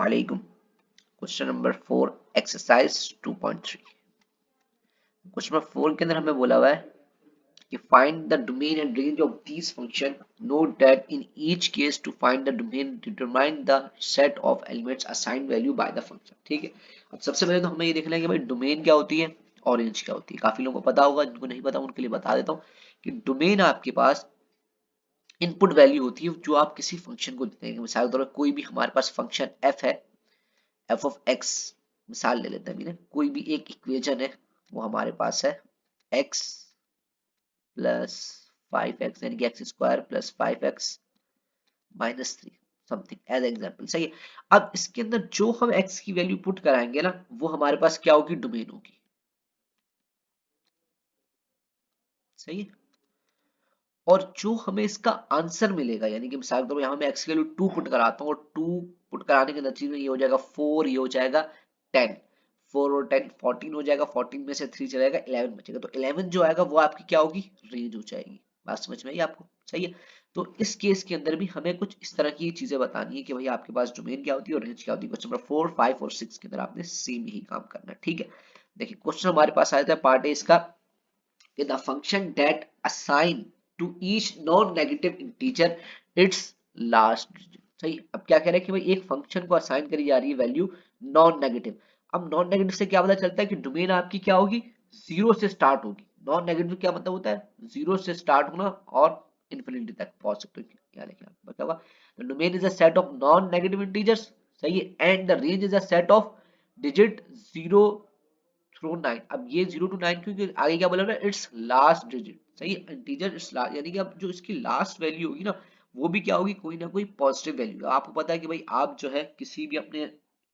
वालेकुम। Question number 4 exercise 2.3। Question number 4 के अंदर हमें बोला हुआ है कि find the domain and range of these function. Note that in each case to find the domain determine the set of elements assigned value by the function. ठीक है, अब सबसे पहले तो हमें ये देखना है कि भाई डोमेन क्या होती है और रेंज क्या होती है। काफी लोगों को पता होगा, जिनको नहीं पता उनके लिए बता देता हूँ कि डोमेन आपके पास इनपुट वैल्यू होती है जो आप किसी फंक्शन को देते हैं। मिसाल के तौर पर कोई भी हमारे पास फंक्शन f है, एफ ऑफ एक्स मिसाल ले लेते हैं। कोई भी एक इक्वेशन है, वो हमारे पास है एक्स प्लस 5x यानी कि x square plus 5x minus 3 something as example. सही है, अब इसके अंदर जो हम x की वैल्यू पुट कराएंगे ना, वो हमारे पास क्या होगी, डोमेन होगी। सही है, और जो हमें इसका आंसर मिलेगा, यानी कि मिसाल के तौर पर यहाँ मैं x की वैल्यू 2 पुट कराता हूँ और 2 पुट कराने के नतीजे में ये हो जाएगा 4, ये हो जाएगा 10। 4 और 10 14 हो जाएगा, 14 में से 3 चला जाएगा, 11 बचेगा। तो 11 जो आएगा वो आपकी क्या होगी, रेंज हो जाएगी। बात समझ में आई आपको? सही है, तो इस केस के अंदर भी हमें कुछ इस तरह की चीजें बतानी है कि भाई आपके पास डोमेन क्या होती है और रेंज क्या होती है। क्वेश्चन नंबर 4, 5 और 6 के अंदर आपने सेम ही काम करना है। ठीक है, देखिए क्वेश्चन हमारे पास आया था, पार्ट है इसका, the function that assign to each non-negative integer its last digit। सही, अब क्या कह रहे हैं कि भाई एक फंक्शन को असाइन करी जा रही है वैल्यू नॉन नेगेटिव। अब नॉन नेगेटिव से क्या पता चलता है कि डोमेन आपकी क्या होगी, जीरो से स्टार्ट होगी। नॉन नेगेटिव क्या मतलब होता है, जीरो से स्टार्ट होना और इन्फिनिटी तक पहुंच सकते हो। क्या लिखा बता हुआ, the domain is a set of non negative integers. सही है, and the range is a set of digit zero through 9। अब ये 0 to 9 क्योंकि आगे क्या बोला, इट्स लास्ट डिजिट। सही है, इंटीजर इट्स लास्ट, यानी कि अब जो इसकी लास्ट वैल्यू होगी ना, वो भी क्या होगी, कोई ना कोई पॉजिटिव वैल्यू। आपको पता है कि भाई आप जो है किसी भी अपने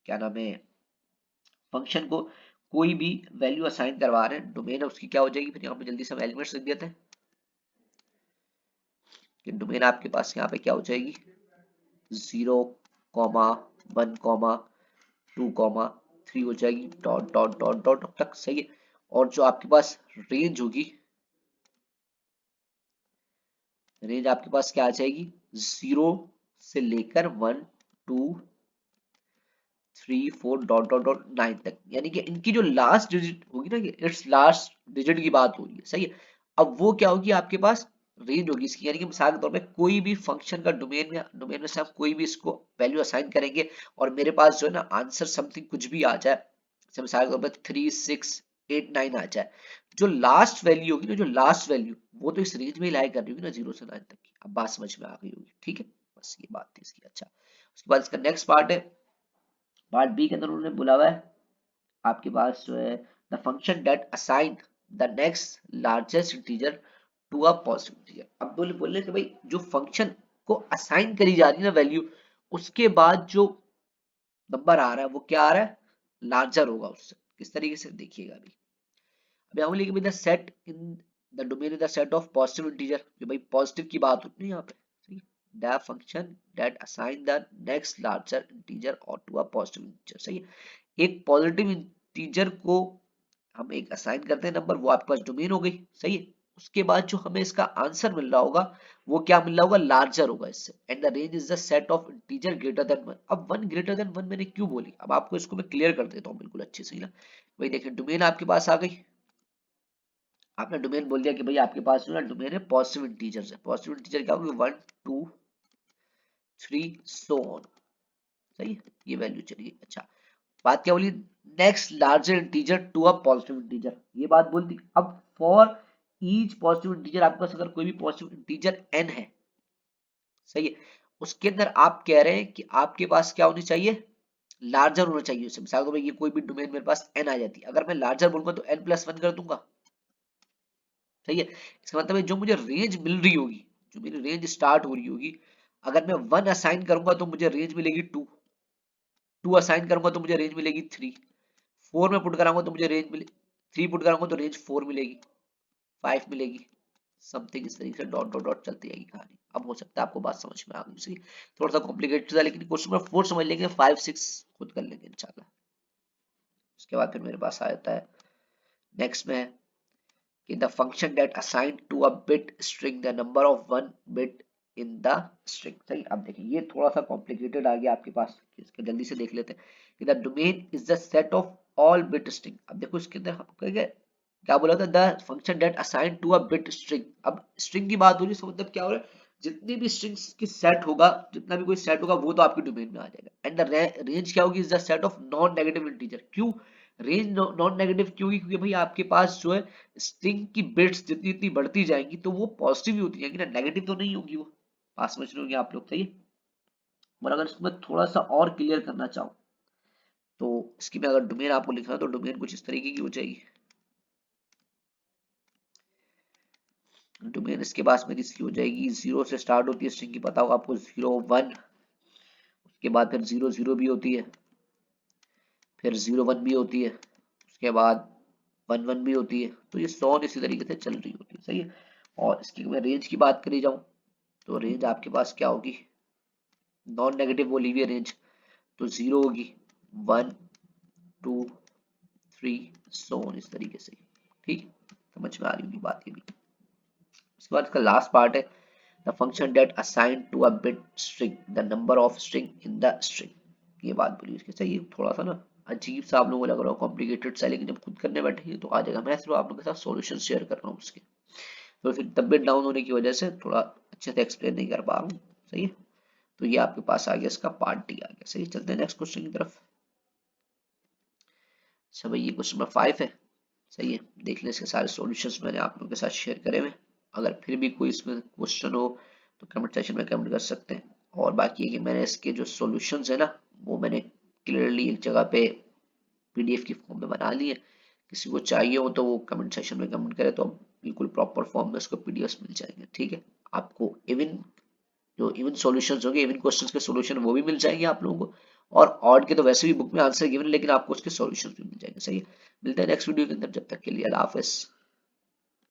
क्या नाम है फंक्शन को कोई भी वैल्यू असाइन करवा रहे हैं, डोमेन है उसकी क्या हो जाएगी। फिर यहाँ पे जल्दी से हम एलिमेंट्स लिख देते हैं कि डोमेन आपके पास यहाँ पे क्या हो जाएगी, 0, 1, 2, 3 हो जाएगी, डॉट डॉट डॉट डॉट तक। सही है, और जो आपके पास रेंज होगी, रेंज आपके पास क्या आ जाएगी, 0 से लेकर 1, 2, 3, 4 डॉट डॉट डॉट 9 तक। यानी कि इनकी जो लास्ट डिजिट होगी ना, इट्स लास्ट डिजिट की बात हो रही है। सही है, अब वो क्या होगी, आपके पास रेंज होगी इसकी। यानी कि मिसाल के तौर पे कोई भी फंक्शन का डोमेन में से हम कोई भी इसको वैल्यू असाइन करेंगे और मेरे पास जो है ना आंसर समथिंग कुछ भी आ जाए, जैसे मिसाल के तौर पे 3, 6, 8, 9 आ जाए, जो लास्ट वैल्यू होगी ना, जो लास्ट वैल्यू वो तो इस रेंज में ही लाई कर रही होगी ना, 0 से 9 तक की। अब बात समझ में आ गई होगी। ठीक है, बस ये बात थी इसकी। अच्छा, उसके बाद इसका नेक्स्ट पार्ट है, पार्ट बी के अंदर उन्होंने बोला हुआ है आपके पास जो है, the function that assign the next largest integer to a positive integer. अब बोले कि भाई जो फंक्शन को असाइन करी जा रही है ना वैल्यू, उसके बाद जो नंबर आ रहा है वो क्या आ रहा है, लार्जर होगा उससे। किस तरीके से देखिएगा अभी। अब यहाँ लिखे the set in the domain is the set of positive integer, कि भाई पॉजिटिव की बात होती है यहाँ पे। The function that assign the next larger integer और टू अ पॉजिटिव इंटीजर। सही है, एक पॉजिटिव इंटीजर को हम एक असाइन करते हैं नंबर, वो आपके पास डोमेन हो गई। सही है, उसके बाद जो हमें इसका आंसर मिल रहा होगा वो क्या मिल रहा होगा, लार्जर होगा इससे। And the range is the set of integer greater than 1। अब 1 ग्रेटर देन 1 मैंने क्यों बोली, अब आपको इसको मैं क्लियर कर देता हूँ बिल्कुल अच्छे से ना। भाई देखिए डोमेन आपके पास आ गई, आपने डोमेन बोल दिया कि भाई आपके पास जो है डोमेन है पॉजिटिव इंटीजर है। पॉजिटिव इंटीजर क्या होगी, 1, 2, 3 सो ऑन। सही है, ये वैल्यू चली गई। अच्छा, बात क्या बोली, next larger integer to a positive integer, ये बात बोल दी। अब फॉर ईच पॉजिटिव इंटीजर, आपके पास अगर कोई भी पॉजिटिव इंटीजर n है, सही है, उसके अंदर आप कह रहे हैं कि आपके पास क्या होनी चाहिए, लार्जर होना चाहिए उससे। मिसाल को ये कोई भी डोमेन मेरे पास n आ जाती है, अगर मैं लार्जर बोलूंगा तो n+1 कर दूंगा। सही है, इसका मतलब है जो मुझे रेंज मिल रही होगी, जो मेरी रेंज स्टार्ट हो रही होगी, अगर मैं 1 असाइन करूंगा तो मुझे रेंज मिलेगी 2, 2 असाइन करूंगा तो मुझे रेंज मिलेगी 3, 4 में पुट कराऊंगा तो मुझे रेंज मिले 3 पुट कराऊंगा तो रेंज 4 मिलेगी, 5 मिलेगी, समथिंग इस तरीके से डॉट डॉट डॉट चलती जाएगी कहानी। अब हो सकता है आपको बात समझ में आ गई। सही, थोड़ा सा कॉम्प्लिकेटेड था लेकिन क्वेश्चन नंबर 4 समझ लेंगे, 5, 6 खुद कर लेंगे इंशाल्लाह। उसके बाद फिर मेरे पास आ जाता है नेक्स्ट में कि the function that assign to a bit string the number of one bit in the string. सही, अब देखिए ये थोड़ा सा कॉम्प्लिकेटेड आ गया आपके पास, इसके जल्दी से देख लेते हैं कि the domain is the set of all bit string. अब देखो इसके अंदर हम कहेंगे क्या बोला था, the function that assign to a bit string. अब स्ट्रिंग की बात हो रही है, इसका मतलब क्या हो रहा है, जितनी भी स्ट्रिंग्स की सेट होगा, जितना भी कोई सेट होगा वो तो आपके डोमेन में आ जाएगा। एंड द रेंज क्या होगी, is the set of non negative integer. क्यों रेंज नॉन नेगेटिव क्यों होगी, क्योंकि भाई आपके पास जो है स्ट्रिंग की बिट्स जितनी जितनी बढ़ती जाएंगी तो वो पॉजिटिव ही होती जाएंगी ना, नेगेटिव तो नहीं होगी वो। बात समझ रहे होंगे आप लोग, सही है। और अगर इसमें थोड़ा सा और क्लियर करना चाहूँ तो इसकी मैं अगर डोमेन आपको लिखा तो डोमेन कुछ इस तरीके की हो जाएगी। डोमेन इसके पास में इसकी हो जाएगी, 0 से स्टार्ट होती है स्ट्रिंग की, पता होगा आपको, 0 1, उसके बाद फिर 0 0 भी होती है, फिर 0 1 भी होती है, उसके बाद 1 1 भी होती है। तो ये 100 इसी तरीके से चल रही होती है, सही है। और इसकी मैं रेंज की बात करी जाऊं तो रेंज आपके पास क्या होगी, नॉन नेगेटिव बोली हुई रेंज, तो 0 होगी, 1 2 3 सो ऑन, इस तरीके से। ठीक, समझ में आ रही होगी बात ये भी। उसके बाद इसका लास्ट पार्ट है, the function that assign to a bit string the number of string in the string. ये बात बोली इसके, सही है। थोड़ा सा ना अजीब सा आप लोगों को लग रहा हो, कॉम्प्लिकेटेड सा, लेकिन जब खुद करने बैठेंगे तो आ जाएगा। मैं सिर्फ आप लोगों के साथ सॉल्यूशन शेयर कर रहा हूँ उसके, तो फिर तबियत डाउन होने की वजह से थोड़ा अच्छे से एक्सप्लेन नहीं कर पा रहा हूँ, सही है। तो ये आपके पास आ गया, इसका पार्ट डी आ गया, सही। चलते हैं नेक्स्ट क्वेश्चन की तरफ। अच्छा भाई, ये क्वेश्चन नंबर 5 है, सही है। देख लें, इसके सारे सॉल्यूशंस मैंने आप लोगों के साथ शेयर करे हुए। अगर फिर भी कोई इसमें क्वेश्चन हो तो कमेंट सेक्शन में कमेंट कर सकते हैं। और बाकी है कि मैंने इसके जो सॉल्यूशंस है ना, वो मैंने क्लियरली एक जगह पे पीडीएफ की फॉर्म में बना ली है। किसी को चाहिए हो तो वो कमेंट सेक्शन में कमेंट करे, तो बिल्कुल प्रॉपर फॉर्म में उसको पीडीएफ मिल जाएंगे, ठीक है। आपको इवन जो इवन सॉल्यूशंस होंगे, इवन क्वेश्चंस के सॉल्यूशन वो भी मिल जाएंगे आप लोगों को। और ऑड के तो वैसे भी बुक में आंसर गिवन, लेकिन आपको उसके सॉल्यूशंस भी मिल जाएंगे, सही है। मिलते हैं नेक्स्ट वीडियो के अंदर, जब तक के लिए अल्लाह हाफिज़।